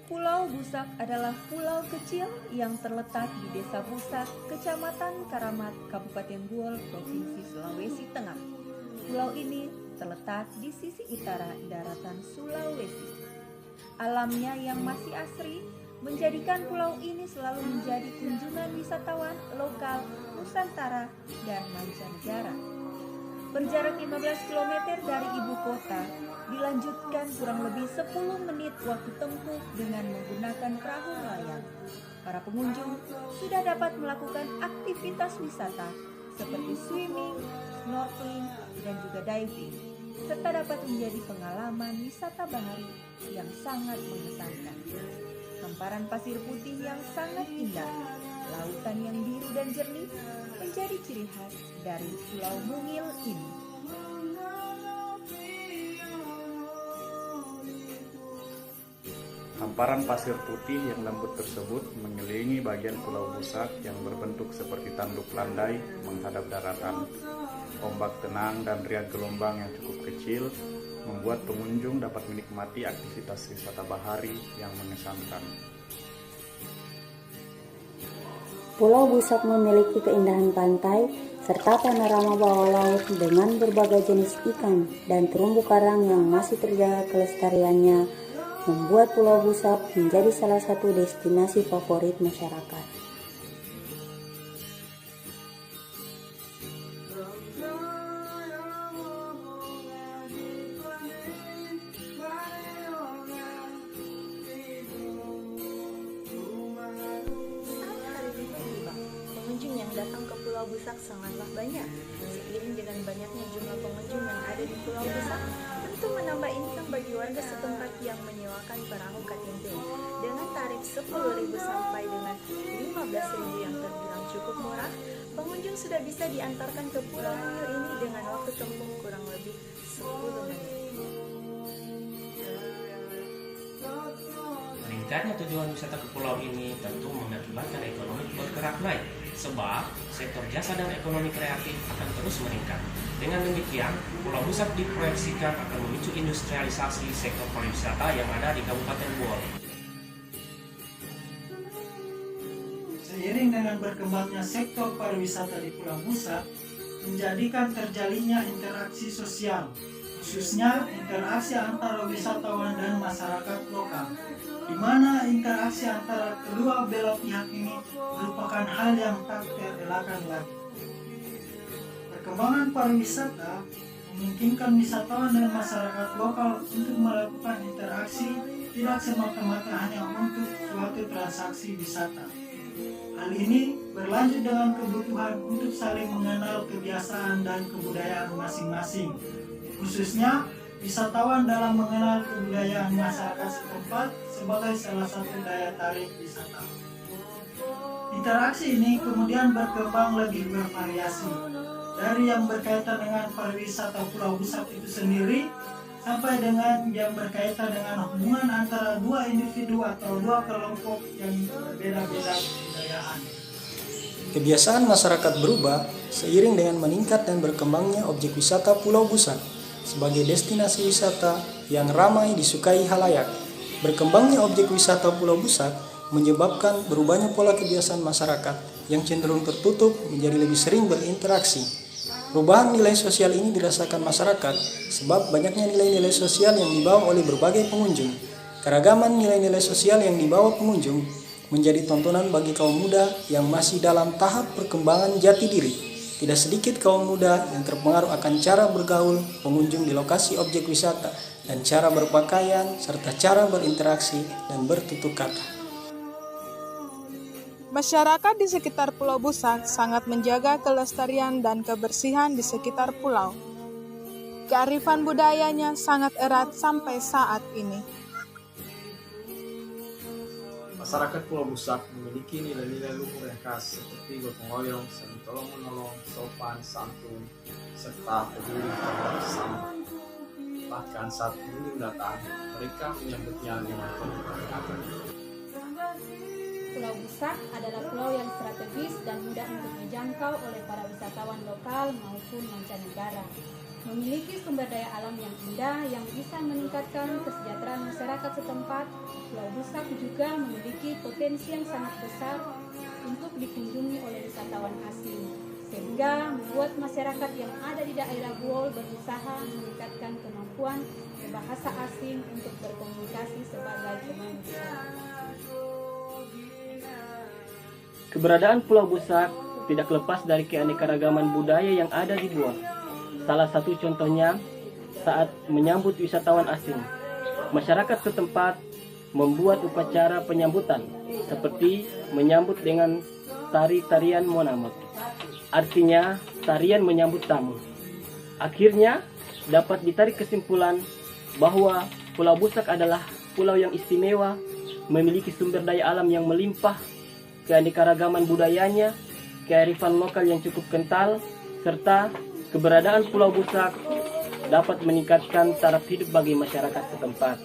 Pulau Busak adalah pulau kecil yang terletak di Desa Busak, Kecamatan Karamat, Kabupaten Buol, Provinsi Sulawesi Tengah. Pulau ini terletak di sisi utara daratan Sulawesi. Alamnya yang masih asri menjadikan pulau ini selalu menjadi kunjungan wisatawan lokal, Nusantara, dan mancanegara. Berjarak 15 km dari ibu kota, dilanjutkan kurang lebih 10 menit waktu tempuh dengan menggunakan perahu nelayan. Para pengunjung sudah dapat melakukan aktivitas wisata seperti swimming, snorkeling, dan juga diving, serta dapat menjadi pengalaman wisata bahari yang sangat mengesankan. Hamparan pasir putih yang sangat indah, lautan yang biru dan jernih menjadi ciri khas dari Pulau Mungil ini. Hamparan pasir putih yang lembut tersebut mengelilingi bagian Pulau Busak yang berbentuk seperti tanduk landai menghadap daratan. Ombak tenang dan riak gelombang yang cukup kecil membuat pengunjung dapat menikmati aktivitas wisata bahari yang mengesankan. Pulau Busak memiliki keindahan pantai serta panorama bawah laut dengan berbagai jenis ikan dan terumbu karang yang masih terjaga kelestariannya, membuat Pulau Busak menjadi salah satu destinasi favorit masyarakat. Pengunjung yang datang ke Pulau Busak sangatlah banyak. Seiring dengan banyaknya jumlah pengunjung yang ada di Pulau Busak, tentu menambah income bagi warga setempat yang menyewakan perahu katinting. Dengan tarif 10.000 sampai dengan 15.000 yang terbilang cukup murah, pengunjung sudah bisa diantarkan ke Pulau Mungil ini dengan waktu tempuh kurang lebih 10 menit. Meningkatnya tujuan wisata ke pulau ini tentu mengakibatkan ekonomi bergerak naik, sebab sektor jasa dan ekonomi kreatif akan terus meningkat. Dengan demikian, Pulau Busak diproyeksikan akan memicu industrialisasi sektor pariwisata yang ada di Kabupaten Buol. Seiring dengan berkembangnya sektor pariwisata di Pulau Busak, menjadikan terjalinnya interaksi sosial, khususnya interaksi antara wisatawan dan masyarakat lokal, di mana interaksi antara kedua belah pihak ini merupakan hal yang tak terelakkan lagi. Perkembangan pariwisata memungkinkan wisatawan dan masyarakat lokal untuk melakukan interaksi tidak semata-mata hanya untuk suatu transaksi wisata. Hal ini berlanjut dengan kebutuhan untuk saling mengenal kebiasaan dan kebudayaan masing-masing, khususnya wisatawan dalam mengenal kebudayaan masyarakat setempat sebagai salah satu daya tarik wisata. Interaksi ini kemudian berkembang lebih bervariasi, dari yang berkaitan dengan pariwisata Pulau Busak itu sendiri sampai dengan yang berkaitan dengan hubungan antara dua individu atau dua kelompok yang berbeda-beda kebudayaan. Kebiasaan masyarakat berubah seiring dengan meningkat dan berkembangnya objek wisata Pulau Busak sebagai destinasi wisata yang ramai disukai halayak. Berkembangnya objek wisata Pulau Busak menyebabkan berubahnya pola kebiasaan masyarakat yang cenderung tertutup menjadi lebih sering berinteraksi. Perubahan nilai sosial ini dirasakan masyarakat sebab banyaknya nilai-nilai sosial yang dibawa oleh berbagai pengunjung. Keragaman nilai-nilai sosial yang dibawa pengunjung menjadi tontonan bagi kaum muda yang masih dalam tahap perkembangan jati diri. Tidak sedikit kaum muda yang terpengaruh akan cara bergaul pengunjung di lokasi objek wisata dan cara berpakaian serta cara berinteraksi dan bertutur kata. Masyarakat di sekitar Pulau Busak sangat menjaga kelestarian dan kebersihan di sekitar pulau. Kearifan budayanya sangat erat sampai saat ini. Masyarakat Pulau Busak memiliki nilai-nilai luhur yang khas seperti gotong royong, saling tolong-menolong, sopan, santun, serta peduli terhadap sesama. Bahkan saat pengunjung datang, mereka menyambutnya dengan penuh kehangatan. Pulau Busak adalah pulau yang strategis dan mudah untuk dijangkau oleh para wisatawan lokal maupun mancanegara. Memiliki sumber daya alam yang indah yang bisa meningkatkan kesejahteraan masyarakat setempat, Pulau Busak juga memiliki potensi yang sangat besar untuk dikunjungi oleh wisatawan asing, sehingga membuat masyarakat yang ada di daerah Buol berusaha meningkatkan kemampuan bahasa asing untuk berkomunikasi sebagai kemanusiaan. Keberadaan Pulau Busak tidak lepas dari keanekaragaman budaya yang ada di Buol. Salah satu contohnya saat menyambut wisatawan asing, masyarakat setempat membuat upacara penyambutan seperti menyambut dengan tarian monamot. Artinya tarian menyambut tamu. Akhirnya dapat ditarik kesimpulan bahwa Pulau Busak adalah pulau yang istimewa, memiliki sumber daya alam yang melimpah, keanekaragaman budayanya, kearifan lokal yang cukup kental, serta keberadaan Pulau Busak dapat meningkatkan taraf hidup bagi masyarakat setempat.